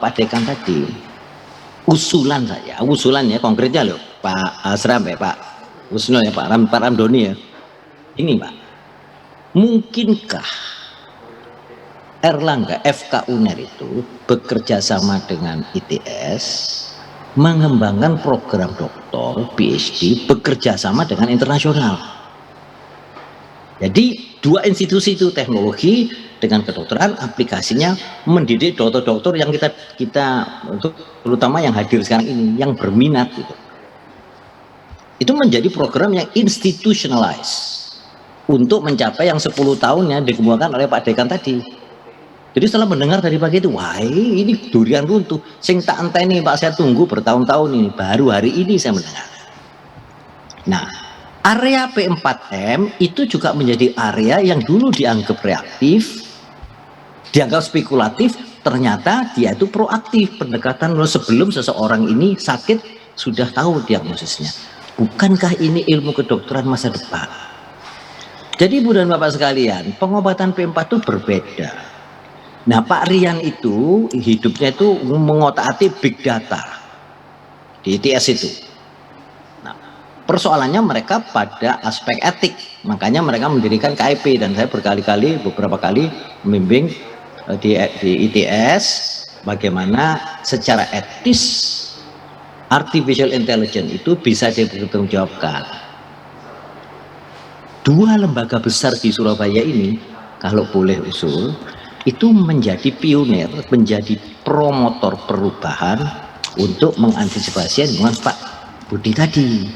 Pak Dekan tadi, usulan ya konkretnya loh, Pak Asram ya, Pak Usno ya, Pak Ramdhani ya. Ini Pak, mungkinkah Erlangga FK UNER itu bekerja sama dengan ITS mengembangkan program doktor PhD bekerja sama dengan internasional. Jadi dua institusi itu, teknologi dengan kedokteran, aplikasinya mendidik dokter-dokter yang kita untuk terutama yang hadir sekarang ini yang berminat gitu. Itu menjadi program yang institutionalized untuk mencapai yang 10 tahun yang dikemukakan oleh Pak Dekan tadi. Jadi setelah mendengar dari pagi itu, wah ini durian runtuh, sing tak enteni Pak, saya tunggu bertahun-tahun ini, baru hari ini saya mendengar. Nah, area P4M itu juga menjadi area yang dulu dianggap reaktif, dianggap spekulatif, ternyata dia itu proaktif, pendekatan sebelum seseorang ini sakit sudah tahu diagnosisnya. Bukankah ini ilmu kedokteran masa depan? Jadi Ibu dan Bapak sekalian, pengobatan P4 itu berbeda. Nah, Pak Rian itu hidupnya itu mengotak-atik big data di ITS itu. Nah, persoalannya mereka pada aspek etik, makanya mereka mendirikan KIP, dan saya beberapa kali membimbing di ITS bagaimana secara etis artificial intelligence itu bisa dipertanggungjawabkan. Dua lembaga besar di Surabaya ini, kalau boleh usul, itu menjadi pionir, menjadi promotor perubahan untuk mengantisipasi dengan Pak Budi tadi.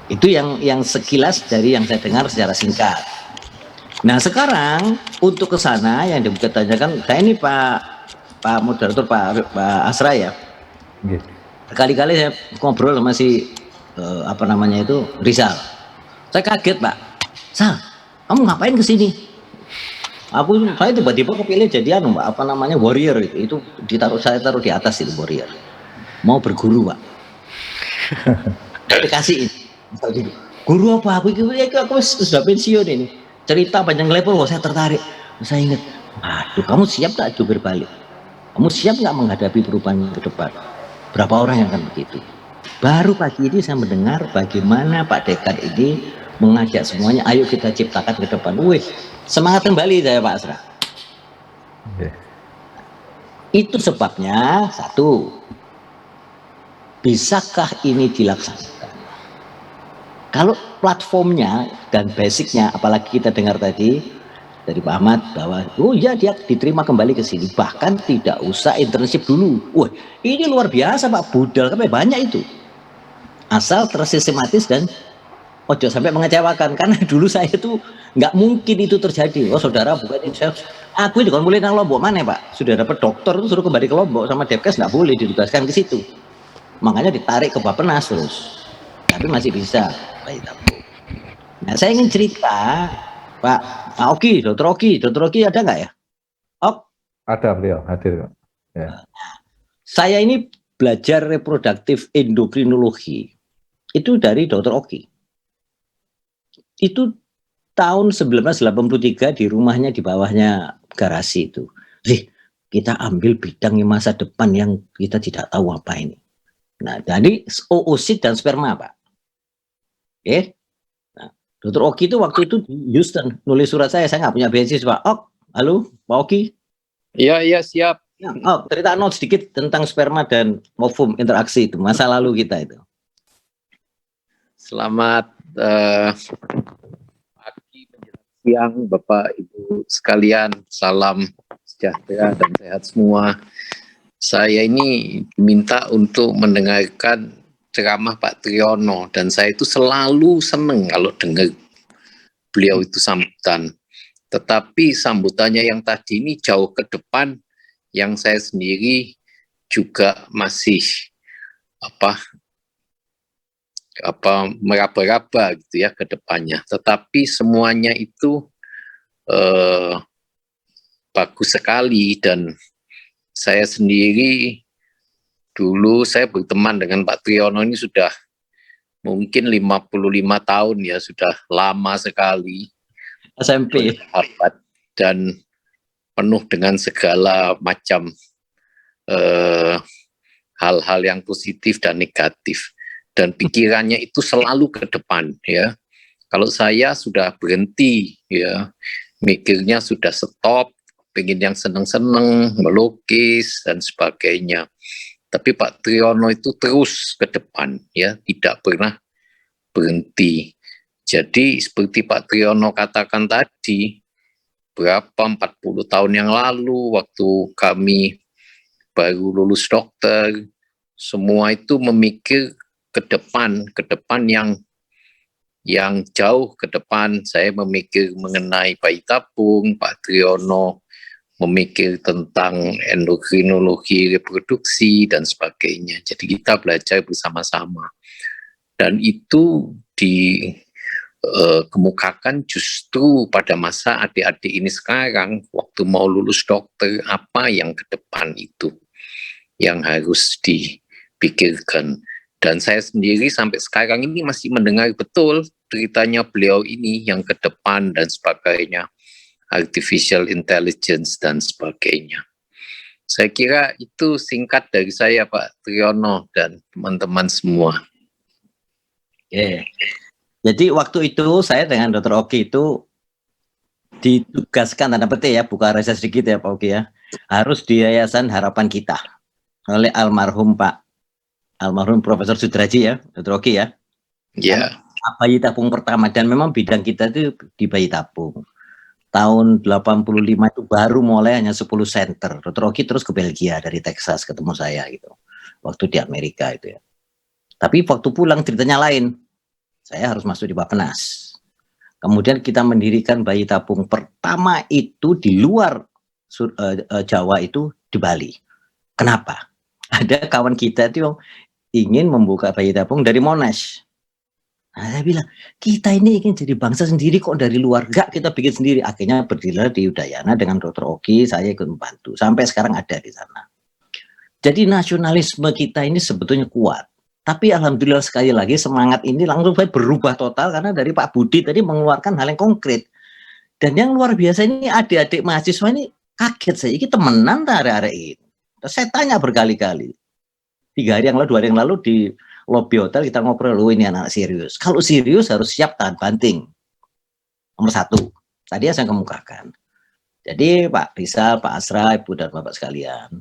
Itu yang sekilas dari yang saya dengar secara singkat. Nah sekarang untuk ke sana yang ditanyakan, saya ini Pak Moderator, Pak Asra ya. Kali-kali saya ngobrol sama si Rizal. Saya kaget Pak, Sal, kamu ngapain kesini? Saya tiba-tiba kepilih jadi warrior itu saya taruh di atas itu warrior. Mau berguru Pak. Dikasih guru apa? Aku sudah pensiun ini. Cerita panjang lebar, saya tertarik. Saya ingat, aduh kamu siap tak jubir balik? Kamu siap nggak menghadapi perubahan ke depan? Berapa orang yang akan begitu? Baru pagi ini saya mendengar bagaimana Pak Dekan ini mengajak semuanya, ayo kita ciptakan ke depan. Wih, semangat kembali saya Pak Asra. Itu sebabnya, satu, bisakah ini dilaksanakan? Kalau platformnya dan basicnya, apalagi kita dengar tadi dari Pak Ahmad bahwa oh ya dia diterima kembali ke sini, bahkan tidak usah internship dulu. Wah, ini luar biasa Pak, budal sampai banyak itu. Asal tersistematis dan ojo sampai mengecewakan, karena dulu saya itu nggak mungkin itu terjadi. Oh saudara, bukan saya, aku ini mulai nang Lombok mana Pak, sudah dapat dokter itu suruh kembali ke Lombok sama Depkes, nggak boleh ditugaskan ke situ, makanya ditarik ke Bappenas terus, tapi masih bisa. Nah saya ingin cerita Pak Oki, Dokter Oki ada nggak ya? Ada, beliau hadir. Ya. Saya ini belajar reproduktif endokrinologi itu dari Dokter Oki. Itu tahun 1983 di rumahnya di bawahnya garasi itu. Kita ambil bidang masa depan yang kita tidak tahu apa ini. Nah, jadi oosit dan sperma, Pak. Nah, Dokter Oki itu waktu itu di Houston nulis surat saya nggak punya beasiswa. Halo, Pak Oki. Iya, siap. Cerita sedikit tentang sperma dan ovum interaksi itu, masa lalu kita itu. Selamat pagi, siang, Bapak Ibu sekalian. Salam sejahtera dan sehat semua. Saya ini diminta untuk mendengarkan ceramah Pak Triyono, dan saya itu selalu seneng kalau dengar beliau itu sambutan. Tetapi sambutannya yang tadi ini jauh ke depan, yang saya sendiri juga masih meraba-raba gitu ya ke depannya. Tetapi semuanya itu bagus sekali, dan saya sendiri dulu saya berteman dengan Pak Triyono ini sudah mungkin 55 tahun ya, sudah lama sekali. SMP. Dan penuh dengan segala macam hal-hal yang positif dan negatif, dan pikirannya itu selalu ke depan ya. Kalau saya sudah berhenti ya, mikirnya sudah stop, pengen yang seneng-seneng, melukis dan sebagainya. Tapi Pak Triyono itu terus ke depan ya, tidak pernah berhenti. Jadi seperti Pak Triyono katakan tadi, berapa 40 tahun yang lalu waktu kami baru lulus dokter, semua itu memikir ke depan yang jauh ke depan. Saya memikir mengenai bayi tabung, Pak Triyono memikir tentang endokrinologi reproduksi dan sebagainya. Jadi kita belajar bersama-sama. Dan itu dikemukakan justru pada masa adik-adik ini sekarang, waktu mau lulus dokter, apa yang ke depan itu yang harus dipikirkan. Dan saya sendiri sampai sekarang ini masih mendengar betul ceritanya beliau ini yang ke depan dan sebagainya, artificial intelligence dan sebagainya. Saya kira itu singkat dari saya, Pak Triyono dan teman-teman semua. Oke. Jadi waktu itu saya dengan Dr. Oki itu ditugaskan, tanda petik ya, buka rasa sedikit ya Pak Oki ya, harus di Yayasan Harapan Kita oleh almarhum Profesor Sudraji ya, Dr. Oki ya. Ya. Bayi tabung pertama, dan memang bidang kita itu di bayi tabung. Tahun 85 itu baru mulai hanya 10 center. Dr. Oki terus ke Belgia dari Texas ketemu saya gitu. Waktu di Amerika itu ya. Tapi waktu pulang ceritanya lain. Saya harus masuk di Bappenas. Kemudian kita mendirikan bayi tabung pertama itu di luar Jawa itu di Bali. Kenapa? Ada kawan kita itu ingin membuka bayi tabung dari Monash. Nah, saya bilang, kita ini ingin jadi bangsa sendiri kok dari luar. Enggak, kita bikin sendiri. Akhirnya berdirilah di Udayana dengan Dr. Oki, saya ikut membantu. Sampai sekarang ada di sana. Jadi nasionalisme kita ini sebetulnya kuat. Tapi alhamdulillah sekali lagi semangat ini langsung berubah total karena dari Pak Budi tadi mengeluarkan hal yang konkret. Dan yang luar biasa ini adik-adik mahasiswa ini kaget saya. Ini temenan tak hari-hari ini. Saya tanya berkali-kali. 3 hari yang lalu, 2 hari yang lalu di lobi hotel kita ngobrol, oh ini anak serius. Kalau serius harus siap tahan banting. Nomor 1. Tadi saya kemukakan. Jadi Pak Rizal, Pak Asra, Ibu dan Bapak sekalian,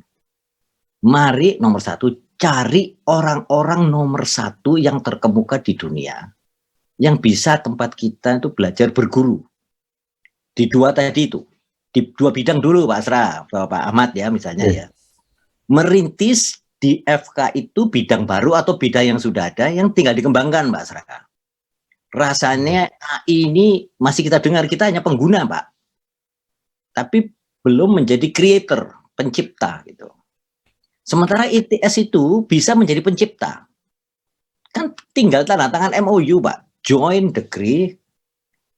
mari nomor 1 cari orang-orang nomor 1 yang terkemuka di dunia, yang bisa tempat kita itu belajar berguru. Di 2 tadi itu, di 2 bidang dulu Pak Asra, Pak Ahmad ya misalnya ya. Merintis di FK itu bidang baru atau bidang yang sudah ada yang tinggal dikembangkan Pak Asra. Rasanya ini masih kita dengar, kita hanya pengguna Pak, tapi belum menjadi creator, pencipta gitu. Sementara ITS itu bisa menjadi pencipta. Kan tinggal tanda tangan MOU Pak, joint degree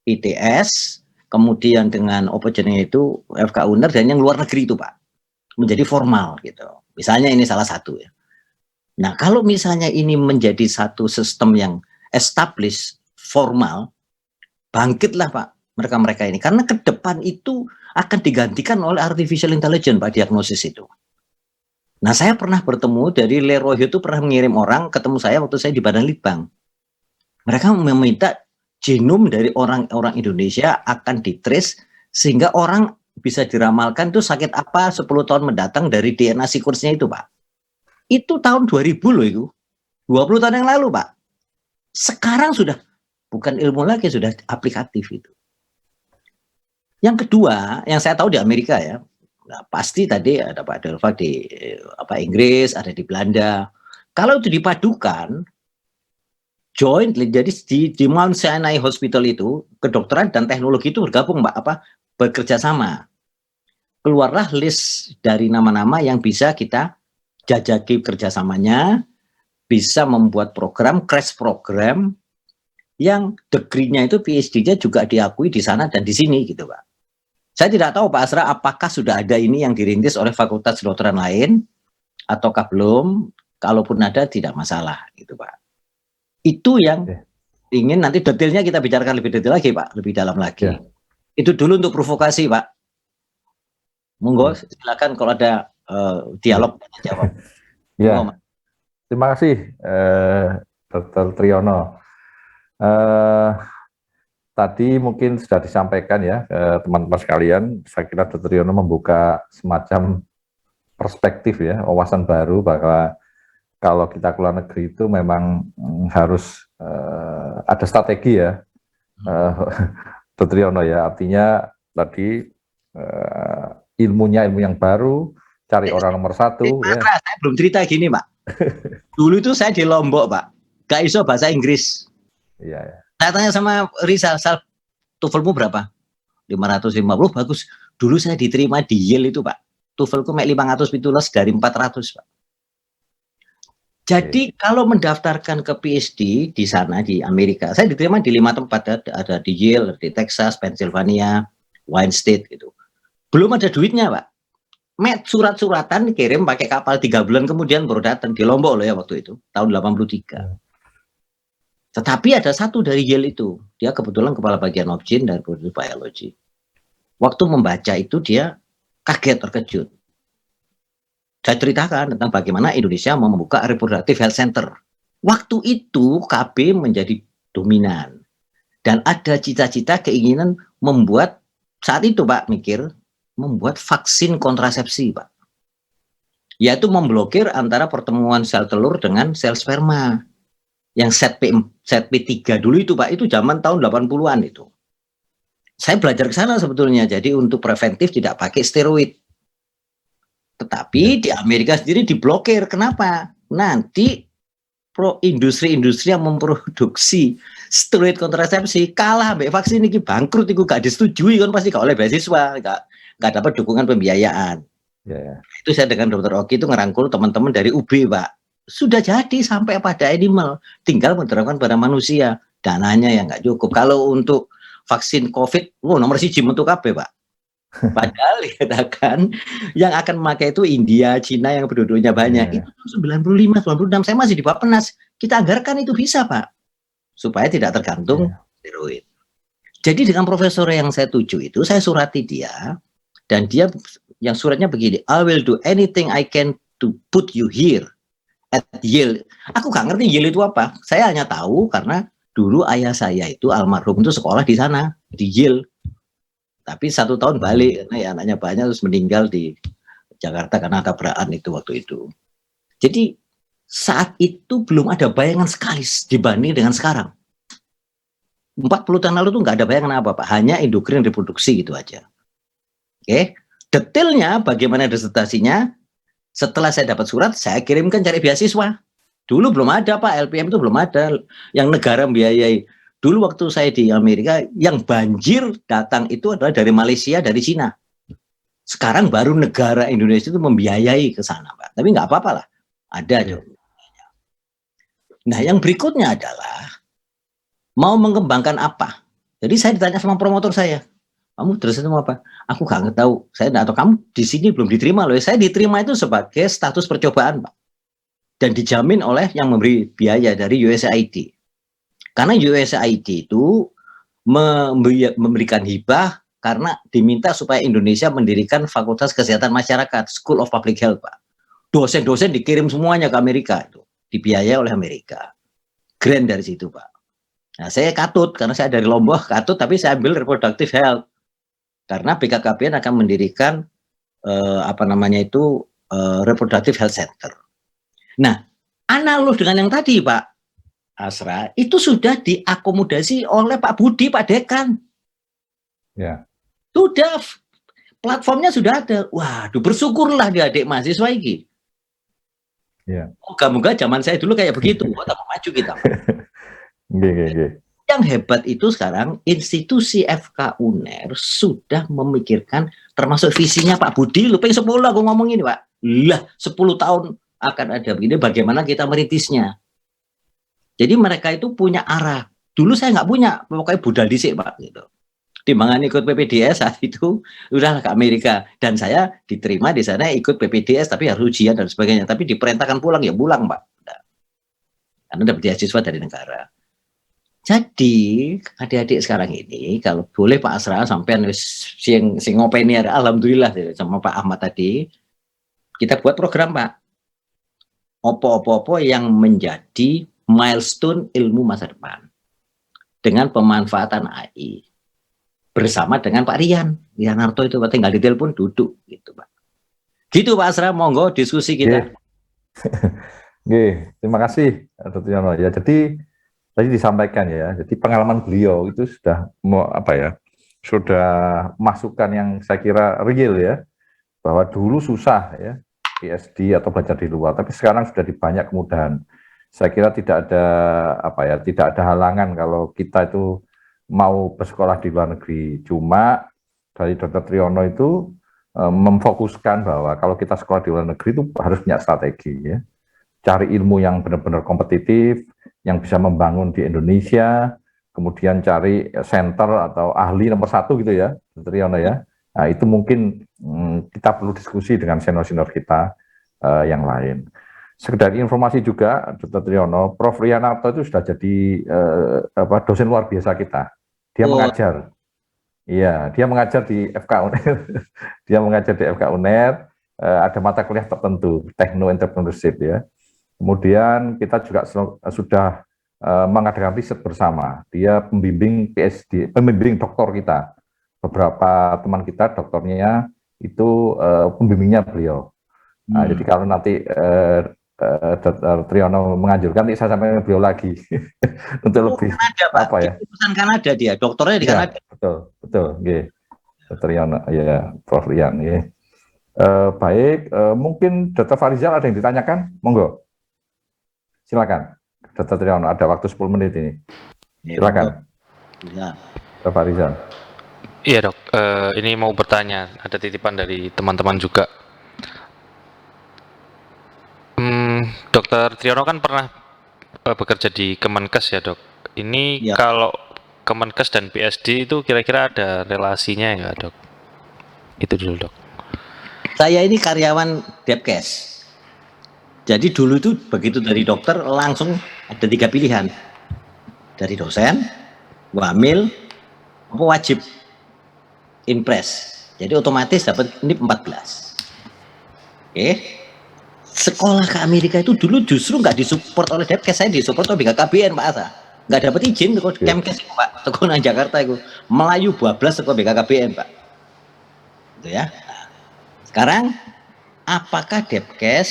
ITS, kemudian dengan opportunity itu FK Uner dan yang luar negeri itu Pak, menjadi formal gitu. Misalnya ini salah satu ya. Nah kalau misalnya ini menjadi satu sistem yang established, formal, bangkitlah Pak mereka-mereka ini. Karena ke depan itu akan digantikan oleh artificial intelligence Pak, diagnosis itu. Nah saya pernah bertemu dari Leroy itu pernah mengirim orang ketemu saya waktu saya di Badan Litbang. Mereka meminta genom dari orang-orang Indonesia akan ditrace sehingga orang bisa diramalkan itu sakit apa 10 tahun mendatang dari DNA sequence-nya itu Pak. Itu tahun 2000 loh itu. 20 tahun yang lalu Pak. Sekarang sudah bukan ilmu lagi, sudah aplikatif itu. Yang kedua, yang saya tahu di Amerika ya, nah, pasti tadi ada Pak Delva di Inggris, ada di Belanda. Kalau itu dipadukan, jointly, jadi di Mount Sinai Hospital itu, kedokteran dan teknologi itu bergabung Pak, bekerja sama. Keluarlah list dari nama-nama yang bisa kita jajaki kerjasamanya, bisa membuat program, crash program, yang degree-nya itu PhD-nya juga diakui di sana dan di sini gitu Pak. Saya tidak tahu Pak Asra apakah sudah ada ini yang dirintis oleh fakultas kedokteran lain, ataukah belum, kalaupun ada tidak masalah gitu Pak. Itu yang ingin nanti detailnya kita bicarakan lebih detail lagi Pak, lebih dalam lagi. Itu dulu untuk provokasi Pak. Monggo silakan kalau ada dialog jawab. Ya, terima kasih Dr. Triyono. Tadi mungkin sudah disampaikan ya ke teman-teman sekalian. Saya kira Dr. Triyono membuka semacam perspektif ya, wawasan baru bahwa kalau kita ke luar negeri itu memang harus ada strategi ya, Dr. Triyono ya. Artinya tadi ilmunya ilmu yang baru, cari orang nomor satu. Ya. Saya belum cerita gini, Pak. Dulu itu saya di Lombok, Pak. Gak iso bahasa Inggris. Iya. Ya. Saya tanya sama Rizal, TOEFL-mu berapa? 550, bagus. Dulu saya diterima di Yale itu, Pak. TOEFL-ku 517 dari 400, Pak. Jadi kalau mendaftarkan ke PhD di sana di Amerika, saya diterima di 5 tempat, ada di Yale, di Texas, Pennsylvania, Wayne State gitu. Belum ada duitnya, Pak. Surat-suratan dikirim pakai kapal 3 bulan kemudian baru datang di Lombok loh ya waktu itu, tahun 83. Tetapi ada satu dari Yale itu, dia kebetulan kepala bagian objin dan biologi. Waktu membaca itu dia kaget, terkejut. Saya ceritakan tentang bagaimana Indonesia mau membuka reproductive health center. Waktu itu KB menjadi dominan. Dan ada cita-cita keinginan membuat, saat itu Pak mikir, membuat vaksin kontrasepsi Pak. Yaitu memblokir antara pertemuan sel telur dengan sel sperma. Yang set P3 dulu itu Pak, itu zaman tahun 80-an itu. Saya belajar ke sana sebetulnya, jadi untuk preventif tidak pakai steroid. Tetapi di Amerika sendiri diblokir. Kenapa? Nanti industri-industri yang memproduksi steroid kontrasepsi kalah sampai vaksin ini bangkrut, itu gak disetujui kan, pasti gak oleh beasiswa, gak dapat dukungan pembiayaan. Itu saya dengan Dr. Oki itu ngerangkul teman-teman dari UB Pak. Sudah jadi sampai pada animal, tinggal menerapkan pada manusia. Dananya yang nggak cukup. Kalau untuk vaksin COVID, nomor 1 untuk KB Pak. Padahal dikatakan yang akan memakai itu India, Cina yang penduduknya banyak. Itu 95, 96, saya masih di Bappenas. Kita anggarkan itu bisa Pak, supaya tidak tergantung steroid. Jadi dengan profesor yang saya tuju itu, saya surati dia, dan dia yang suratnya begini, I will do anything I can to put you here at Yale. Aku gak ngerti Yale itu apa. Saya hanya tahu karena dulu ayah saya itu almarhum itu sekolah di sana, di Yale. Tapi 1 tahun balik karena ya anaknya banyak terus meninggal di Jakarta karena tabrakan itu waktu itu. Jadi saat itu belum ada bayangan sekali dibanding dengan sekarang. 40 tahun lalu tuh nggak ada bayangan apa-apa, hanya endokrin reproduksi gitu aja. Oke, detailnya bagaimana disertasinya, setelah saya dapat surat, saya kirimkan cari beasiswa. Dulu belum ada Pak, LPM itu belum ada yang negara membiayai. Dulu waktu saya di Amerika, yang banjir datang itu adalah dari Malaysia, dari Cina. Sekarang baru negara Indonesia itu membiayai ke sana Pak. Tapi nggak apa-apa lah, ada aja. Nah yang berikutnya adalah mau mengembangkan apa. Jadi saya ditanya sama promotor saya, kamu terus itu apa? Aku nggak tahu. Saya nggak tahu, kamu di sini belum diterima loh. Saya diterima itu sebagai status percobaan Pak, dan dijamin oleh yang memberi biaya dari USAID. Karena USAID itu memberikan hibah karena diminta supaya Indonesia mendirikan Fakultas Kesehatan Masyarakat, School of Public Health Pak. Dosen-dosen dikirim semuanya ke Amerika itu, dibiayai oleh Amerika. Grant dari situ Pak. Nah saya katut karena saya dari Lombok, katut, tapi saya ambil reproductive health. Karena BKKBN akan mendirikan reproductive health center. Nah, analog dengan yang tadi Pak Asra, itu sudah diakomodasi oleh Pak Budi, Pak Dekan. Ya. Sudah, platformnya sudah ada. Waduh, bersyukurlah adik mahasiswa ini. Ya. Moga-moga zaman saya dulu kayak begitu. Oh, tak maju kita. Yang hebat itu sekarang institusi FK UNER sudah memikirkan, termasuk visinya Pak Budi. Lu pengen 10 aku ngomong ini Pak. Lah 10 tahun akan ada begini, bagaimana kita merintisnya. Jadi mereka itu punya arah. Dulu saya nggak punya, pokoknya budal dhisik Pak. Gitu. Timbangan ikut PPDS saat itu, udah ke Amerika. Dan saya diterima di sana ikut PPDS, tapi harus ujian dan sebagainya. Tapi diperintahkan pulang, ya pulang Pak. Karena dapat beasiswa dari negara. Jadi adik-adik sekarang ini, kalau boleh Pak Asra sampai sing ngopeni, alhamdulillah sama Pak Ahmad tadi, kita buat program Pak. Opo-opo yang menjadi milestone ilmu masa depan dengan pemanfaatan AI bersama dengan Pak Rian Harto itu Pak, tinggal ditelepon duduk gitu Pak. Gitu Pak Asra, monggo diskusi kita. Oke, terima kasih Dr. Yono ya. Jadi tadi disampaikan ya. Jadi pengalaman beliau itu sudah sudah masukan yang saya kira real ya, bahwa dulu susah ya PhD atau belajar di luar, tapi sekarang sudah banyak kemudahan. Saya kira tidak ada halangan kalau kita itu mau bersekolah di luar negeri. Cuma dari Dr. Triyono itu memfokuskan bahwa kalau kita sekolah di luar negeri itu harus punya strategi ya. Cari ilmu yang benar-benar kompetitif, yang bisa membangun di Indonesia, kemudian cari center atau ahli nomor 1 gitu ya, Dr. Triyono ya. Nah, itu mungkin kita perlu diskusi dengan senior-senior kita yang lain. Sekedar informasi juga, Dr. Triyono, Prof. Rian Harto itu sudah jadi dosen luar biasa kita. Dia mengajar. Iya, dia mengajar di FK UNER. Dia mengajar di FK UNER, ada mata kuliah tertentu, Techno Entrepreneurship ya. Kemudian kita juga sudah mengadakan riset bersama. Dia pembimbing PhD, pembimbing doktor kita. Beberapa teman kita doktornya itu pembimbingnya beliau. Nah, jadi kalau nanti Dr. Triyono menganjurkan, nanti saya sampaikan beliau lagi untuk lebih Kanada, Pak. apa ya? Di perusahaan Kanada dia, dokternya di Kanada. Betul, Dr. Triyono, ya, Prof. Rian, ya. Baik, mungkin Dr. Farizal ada yang ditanyakan, monggo. Silakan, Dr. Triyono, ada waktu 10 menit ini. Silakan. Ya. Dr. Farizal. Iya dok, ini mau bertanya, ada titipan dari teman-teman juga. Dr. Triyono kan pernah bekerja di Kemenkes ya dok. Ini Ya. kalau Kemenkes dan PSD itu kira-kira ada relasinya ya dok? Itu dulu dok. Saya ini karyawan Depkes. Jadi dulu itu begitu dari dokter langsung ada 3 pilihan. Dari dosen, wamil, apa wajib impres. Jadi otomatis dapat NIP 14. Oke. Sekolah ke Amerika itu dulu justru nggak disupport oleh Depkes, saya disupport oleh BKKBN Pak Asa. Nggak dapat izin ke Kemkes Pak, teko nang Jakarta itu. Melayu bablas ke BKKBN Pak. Gitu ya. Nah, sekarang apakah Depkes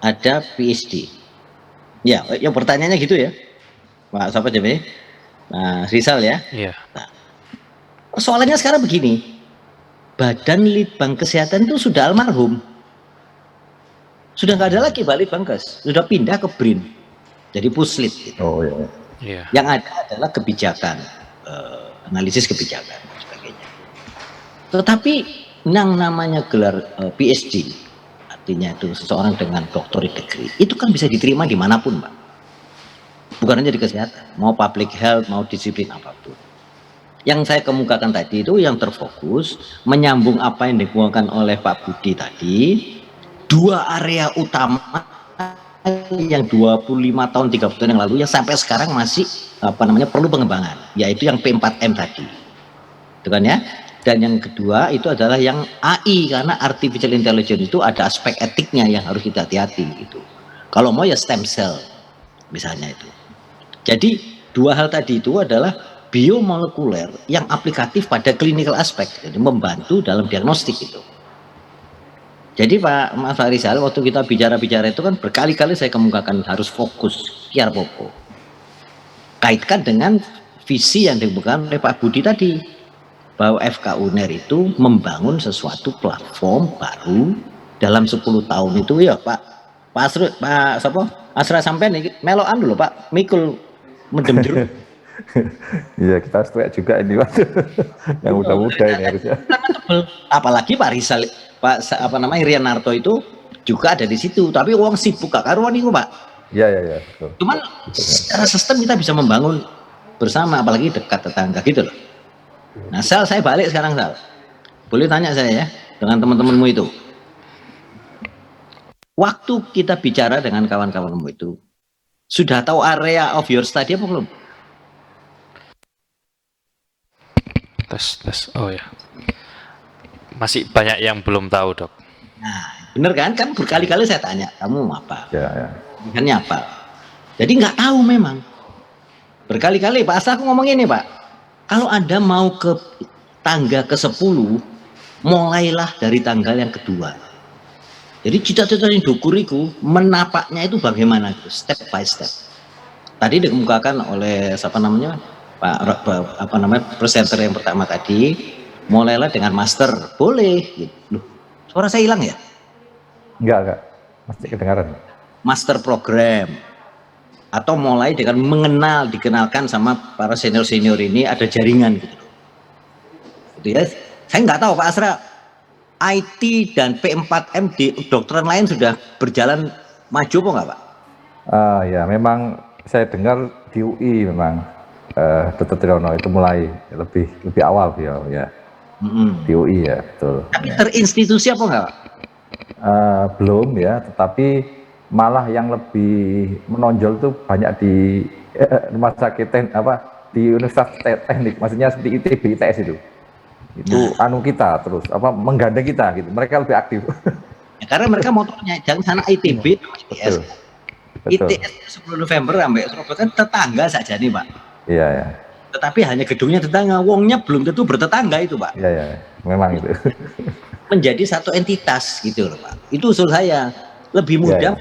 ada PhD? Ya, yang pertanyaannya gitu ya. Pak, siapa jadi? Nah, Rizal ya. Iya. Nah, persoalannya sekarang begini. Badan Litbang Kesehatan itu sudah almarhum. Sudah nggak ada lagi Pak Litbangkes, sudah pindah ke BRIN. Jadi puslit gitu. Oh iya. Iya. Yang ada adalah kebijakan, analisis kebijakan dan sebagainya. Tetapi yang namanya gelar PhD, artinya itu seseorang dengan doctorate degree, itu kan bisa diterima dimanapun Pak. Bukan hanya di kesehatan, mau public health, mau disiplin apapun. Yang saya kemukakan tadi itu yang terfokus, menyambung apa yang dikemukakan oleh Pak Budi tadi, 2 area utama yang 25 tahun 30 tahun yang lalu yang sampai sekarang masih perlu pengembangan, yaitu yang P4M tadi. Itu kan ya. Dan yang kedua itu adalah yang AI, karena artificial intelligence itu ada aspek etiknya yang harus kita hati-hati gitu. Kalau mau ya stem cell misalnya itu. Jadi 2 hal tadi itu adalah biomolekuler yang aplikatif pada clinical aspek, jadi membantu dalam diagnostik itu. Jadi Pak Mas Farizal, waktu kita bicara-bicara itu kan berkali-kali saya kemukakan harus fokus, biar popo. Kaitkan dengan visi yang dikemukakan oleh Pak Budi tadi, bahwa FK UNER itu membangun sesuatu platform baru dalam 10 tahun itu ya Pak Asra sampai nih meloan dulu Pak, mikul mendem jeruk. Iya, kita harus teriak juga ini Pak. Yang muda-muda ini harusnya. Apalagi Pak Rizal, Rian Harto itu juga ada di situ, tapi uang sibuk gak karuan itu Pak. Iya, betul. Cuman secara sistem kita bisa membangun bersama, apalagi dekat tetangga gitu loh. Nah Sal, saya balik sekarang Sal. Boleh tanya saya ya, dengan teman-temanmu itu. Waktu kita bicara dengan kawan-kawanmu itu, sudah tahu area of your study apa belum? Tes. Oh ya. Masih banyak yang belum tahu dok. Nah, Bener kan? Kan berkali-kali saya tanya, kamu apa? Ya. Pendidikannya apa? Jadi nggak tahu memang. Berkali-kali Pak Asra aku ngomong ini Pak, kalau Anda mau ke tangga ke-10, mulailah dari tanggal yang kedua. Jadi cita-cita yang dukuriku, menapaknya itu bagaimana? Step by step. Tadi dikemukakan oleh presenter yang pertama tadi, mulailah dengan master, boleh. Loh, suara saya hilang ya? Enggak, masih kedengaran. Master program, atau mulai dengan dikenalkan sama para senior ini ada jaringan gitu. Gitu ya. Saya nggak tahu Pak Asra, IT dan P4M di kedokteran lain sudah berjalan maju apa nggak Pak? Ya memang saya dengar di UI memang Dr. Triyono itu mulai lebih awal beliau ya. Di UI ya, betul. Tapi terinstitusi apa enggak Pak? Belum ya, tetapi malah yang lebih menonjol tuh banyak di rumah sakit di Universitas Teknik, maksudnya seperti ITB, ITS itu kita terus menggandeng kita gitu, mereka lebih aktif. Ya, karena mereka motornya jangan sana ITB, ITS. ITS 10 November sampai Surabaya kan tetangga saja nih Pak. Iya ya. Tetapi hanya gedungnya tetangga, wongnya belum tentu bertetangga itu Pak. Iya, memang itu. Menjadi satu entitas gitu loh Pak. Itu usul saya, lebih mudah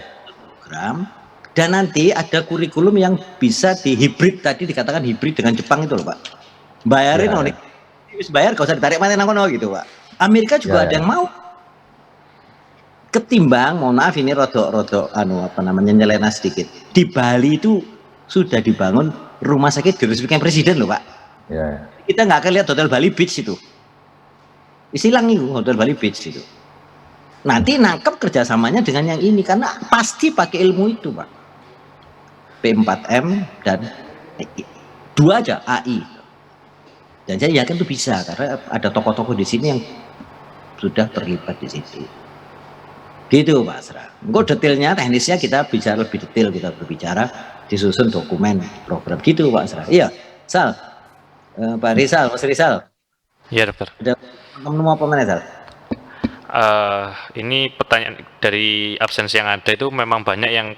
program, dan nanti ada kurikulum yang bisa dihibrid, tadi dikatakan hibrid dengan Jepang itu loh Pak. Bayarin oleh bayar gak usah ditarik mana kono gitu Pak. Amerika juga ada yang mau. Ketimbang, mohon maaf ini rodok nyelena sedikit. Di Bali itu sudah dibangun rumah sakit diresmikan presiden loh Pak. Ya. Kita nggak akan lihat Hotel Bali Beach itu. Isilang itu Hotel Bali Beach itu. Nanti nangkep kerjasamanya dengan yang ini karena pasti pakai ilmu itu Pak. P4M dan 2 aja AI. Dan saya yakin itu bisa karena ada tokoh-tokoh di sini yang sudah terlibat di situ. Gitu Pak Asra. Enggak detailnya, teknisnya kita bicara lebih detail, kita berbicara disusun dokumen program gitu Pak Asra. Iya, Sal. Pak Rizal, Mas Rizal. Iya dokter. Ada mau apa mana Sal? Ini pertanyaan dari absensi yang ada itu memang banyak yang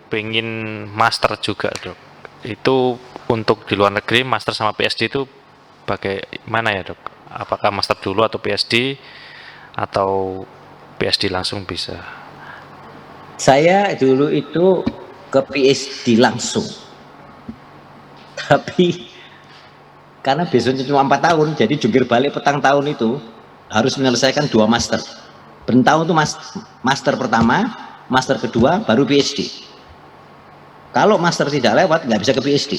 pengen master juga dok. Itu untuk di luar negeri master sama PhD itu bagaimana ya dok? Apakah master dulu atau PhD atau PhD langsung bisa? Saya dulu itu ke PhD langsung. Tapi karena besoknya cuma 4 tahun, jadi jungkir balik petang tahun itu harus menyelesaikan 2 master. Bertahun itu master pertama, master kedua, baru PhD. Kalau master tidak lewat, nggak bisa ke PhD.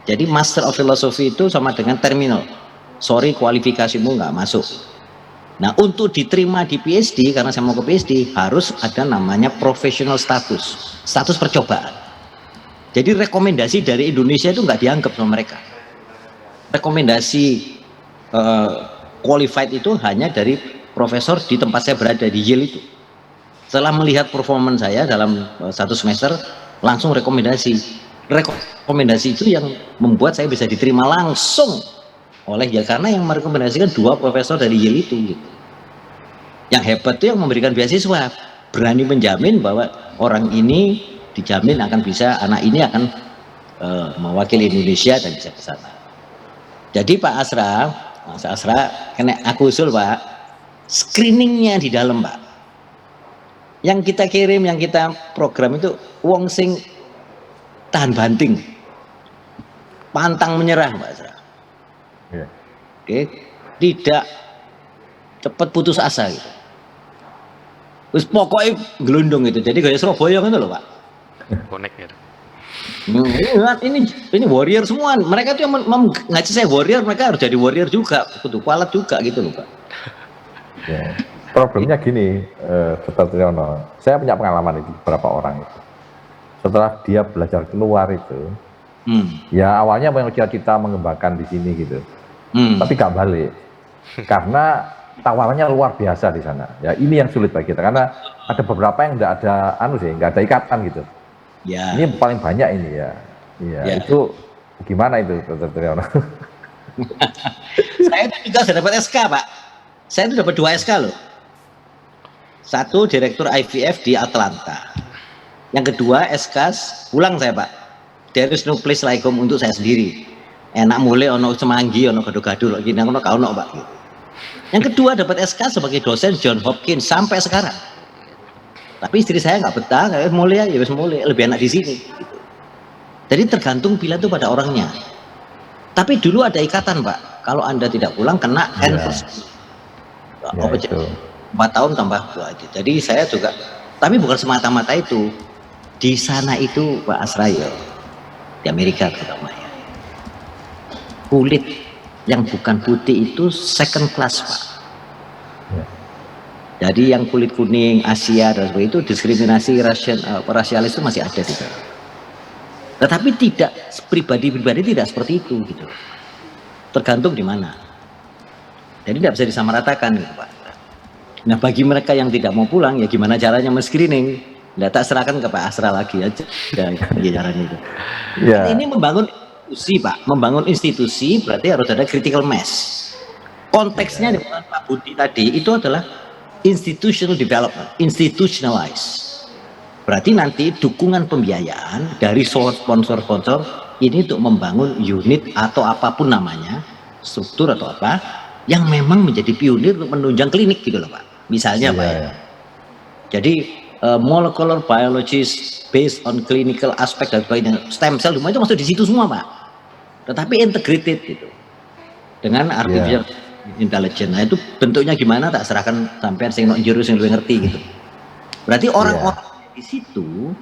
Jadi Master of Philosophy itu sama dengan terminal. Sorry, kualifikasimu nggak masuk. Nah, untuk diterima di PhD, karena saya mau ke PhD, harus ada namanya professional status percobaan. Jadi rekomendasi dari Indonesia itu nggak dianggap sama mereka. Rekomendasi qualified itu hanya dari profesor di tempat saya berada di Yale itu. Setelah melihat performance saya dalam 1 semester, langsung rekomendasi. Rekomendasi itu yang membuat saya bisa diterima langsung oleh Yale, karena yang merekomendasikan 2 profesor dari Yale itu gitu. Yang hebat itu yang memberikan beasiswa, berani menjamin bahwa orang ini dijamin akan bisa, anak ini akan mewakili Indonesia dan bisa ke sana. Jadi Pak Asra, Mas Asra, kena aku usul Pak, screeningnya di dalam Pak. Yang kita kirim, yang kita program itu wong sing tahan banting, pantang menyerah Pak Asra. Oke, tidak cepat putus asa gitu. Terus pokoknya gelundung itu. Jadi kayak Surabaya gitu loh Pak. Connect ya. Ini warrior semua. Mereka tuh yang ngaji saya warrior, mereka harus jadi warrior juga, kudu kualat juga gitu loh Pak. Ya. Problemnya gini, Dr. Triyono, saya punya pengalaman itu beberapa orang itu. Setelah dia belajar keluar itu, ya awalnya memang cita-cita mengembangkan di sini gitu, tapi gak balik karena tawarannya luar biasa di sana. Ya ini yang sulit bagi kita karena ada beberapa yang nggak ada ikatan gitu. Ya. Ini paling banyak ini ya. Ya. Itu gimana itu, Dr. Triyono? Saya itu juga sudah dapat SK Pak. Saya itu dapat 2 SK loh. Satu, direktur IVF di Atlanta. Yang kedua, SKAS, pulang saya Pak. There is no place like home untuk saya sendiri. Enak mulai ono semanggi, ono gado-gado, gini, ono kau ono Pak. Yang kedua, dapat SK sebagai dosen John Hopkins sampai sekarang. Tapi istri saya nggak betah, mulai ya wis mulai, lebih enak di sini. Gitu. Jadi tergantung pilihan itu pada orangnya. Tapi dulu ada ikatan Pak, kalau Anda tidak pulang kena anniversary. Ya, 4 tahun tambah 2. Jadi saya juga, tapi bukan semata-mata itu. Di sana itu Pak Asrayo, di Amerika terutama ya, kulit yang bukan putih itu second class Pak. Ya. Jadi yang kulit kuning, Asia dan sebagainya itu diskriminasi rasialis itu masih ada di sana. Tetapi tidak, pribadi-pribadi tidak seperti itu gitu. Tergantung di mana. Jadi tidak bisa disamaratakan gitu Pak. Nah bagi mereka yang tidak mau pulang ya gimana caranya men-screening? Nah, tak serahkan ke Pak Asra lagi aja caranya itu. Ya. Ini membangun institusi Pak, membangun institusi berarti harus ada critical mass. Konteksnya dengan Pak Budi tadi itu adalah institutional development, institutionalize. Berarti nanti dukungan pembiayaan dari sponsor-sponsor ini untuk membangun unit atau apapun namanya, struktur atau apa, yang memang menjadi pionir untuk menunjang klinik gitu loh Pak. Misalnya Pak ya. Jadi molecular biologist based on clinical aspect dan sebagainya, stem cell semua itu masuk di situ semua Pak. Tetapi integrated gitu dengan artificial intelligence. Nah itu bentuknya gimana tak serahkan sampean sing njero sing luwih ngerti gitu. Berarti orang-orang di situ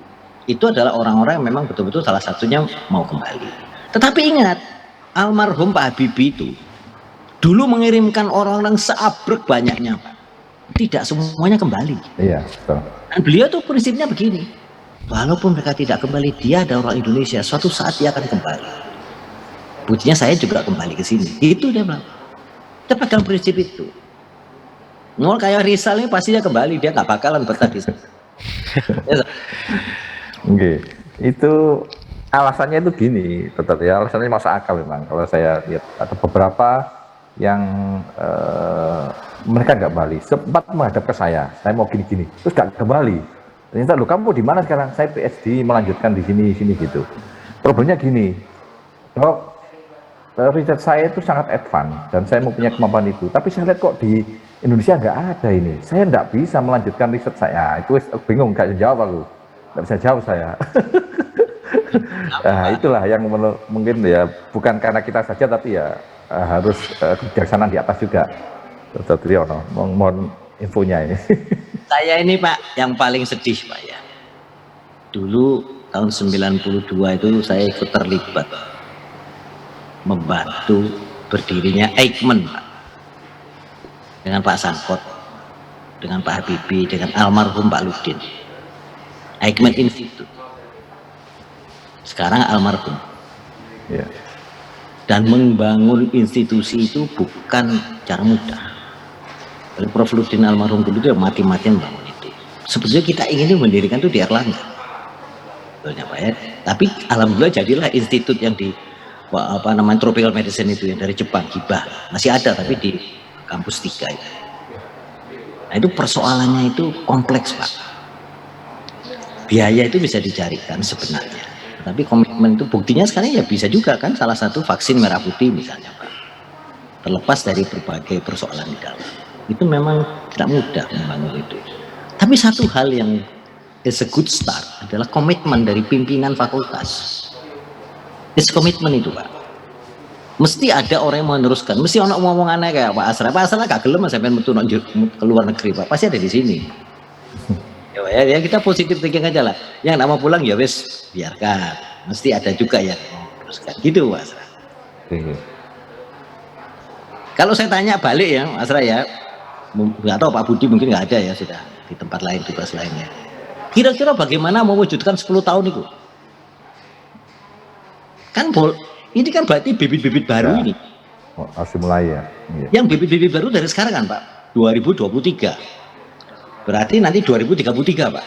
itu adalah orang-orang yang memang betul-betul salah satunya mau kembali. Tetapi ingat, almarhum Pak Habibie itu dulu mengirimkan orang-orang seabrek banyaknya Pak. Tidak semuanya kembali. Iya, betul. Dan beliau tuh prinsipnya begini, walaupun mereka tidak kembali, dia ada orang Indonesia, suatu saat dia akan kembali. Buktinya saya juga kembali ke sini. Itu dia bilang. Kita pegang prinsip itu. Mau kayak Rizal ini pasti dia kembali, dia nggak bakalan betah di sini. Oke, itu alasannya itu gini, tetap ya alasannya masuk akal memang. Kalau saya lihat ada beberapa yang mereka nggak kembali, sempat menghadap ke saya mau gini-gini, terus nggak kembali. Ternyata loh kamu di mana sekarang? Saya PhD melanjutkan di sini gitu. Problemnya gini, dok, riset saya itu sangat advance dan saya mau punya kemampuan itu. Tapi saya lihat kok di Indonesia nggak ada ini. Saya nggak bisa melanjutkan riset saya. Itu bingung, nggak jawab aku, nggak bisa jawab saya. Nah, itulah yang mungkin ya bukan karena kita saja tapi ya harus kebijaksanaan di atas juga. Dr. Triyono, mohon infonya ini. Saya ini Pak yang paling sedih Pak ya. Dulu tahun 92 itu saya ikut terlibat membantu berdirinya Eijkman Pak. Dengan Pak Sangkot, dengan Pak Habibie, dengan almarhum Pak Ludin. Eijkman Institute. Sekarang almarhum. Ya. Dan membangun institusi itu bukan cara mudah. Prof. Ludin almarhum dulu itu mati-matian bangun itu. Sebetulnya kita ingin mendirikan itu di Erlangga. Betulnya Pak ya. Tapi alhamdulillah jadilah institut yang di tropical medicine itu yang dari Jepang, Hibah. Masih ada tapi di kampus 3 itu. Nah itu persoalannya itu kompleks Pak. Biaya itu bisa dicarikan sebenarnya. Tapi komitmen itu buktinya sekarang ya bisa juga kan salah satu vaksin merah putih misalnya Pak. Terlepas dari berbagai persoalan di dalam. Itu memang tidak mudah membangun itu. Tapi satu hal yang is a good start adalah komitmen dari pimpinan fakultas. It's komitmen itu Pak. Mesti ada orang yang meneruskan. Mesti orang ngomong aneh kayak Pak Asra. Pak Asra gak gelem sampai metu ke luar negeri Pak. Pasti ada di sini. Ya kita positif thinking aja lah. Yang nak mau pulang ya wes biarkan. Mesti ada juga yang meneruskan. Gitu Pak Asra. Kalau saya tanya balik ya Mas Asra ya. Nggak tahu Pak Budi mungkin nggak ada ya, sudah di tempat lain tugas lainnya. Kira-kira bagaimana mewujudkan 10 tahun itu? Kan ini kan berarti bibit-bibit baru ya, ini. Harus mulai ya. Iya. Yang bibit-bibit baru dari sekarang kan Pak, 2023. Berarti nanti 2033 Pak.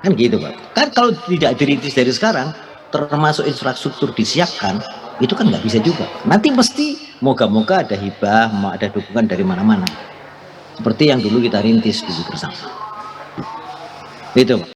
Kan gitu Pak. Kan kalau tidak dirintis dari sekarang, termasuk infrastruktur disiapkan, itu kan nggak bisa juga. Nanti mesti moga-moga ada hibah, ada dukungan dari mana-mana. seperti yang dulu kita rintis dulu bersama. Itu.